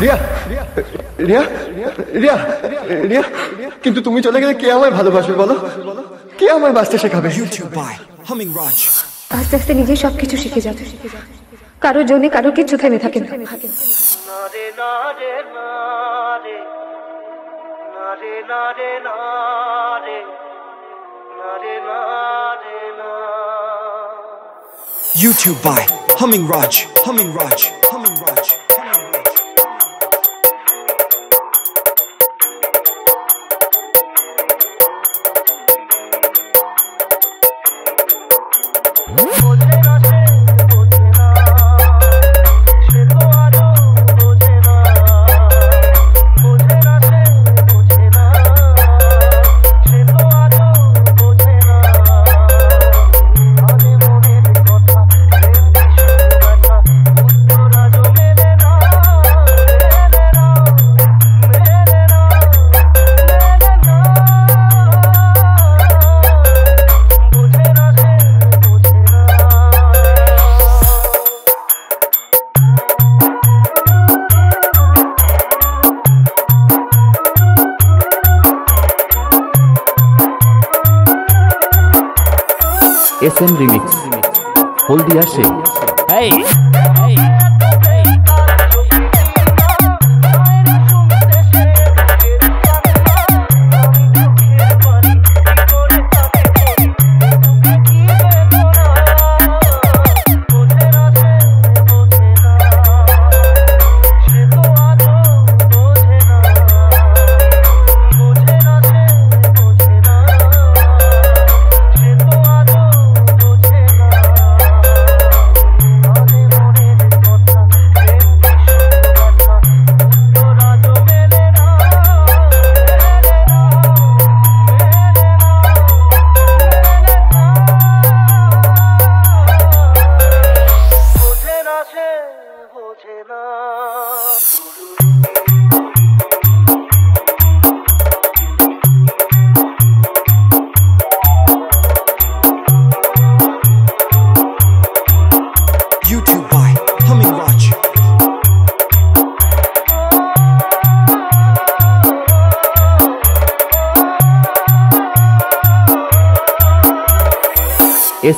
রিয়া রিয়া রিয়া রিয়া কিন্তু তুমি চলে গেলে কে আমায় ভালোবাসবে বলো? কে আমায় বাঁচতে শেখাবে? আস্তে আস্তে নিজেই সবকিছু শিখে যাবে। কারোর জন্য কারোর কিছু থেমে থাকে না। YouTube by Humming Raj. Humming Raj. Humming Raj. SM Remix Haldia say YouTube by Humming Raj.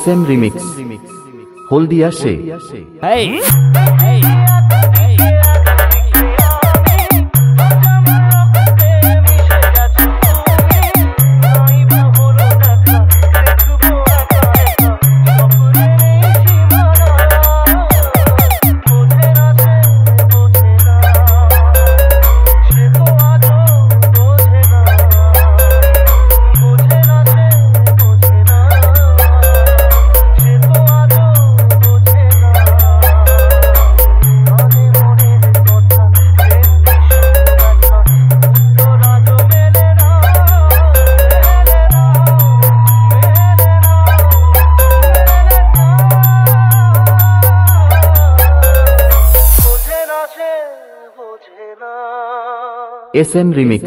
SM Remix Haldia say SM Remix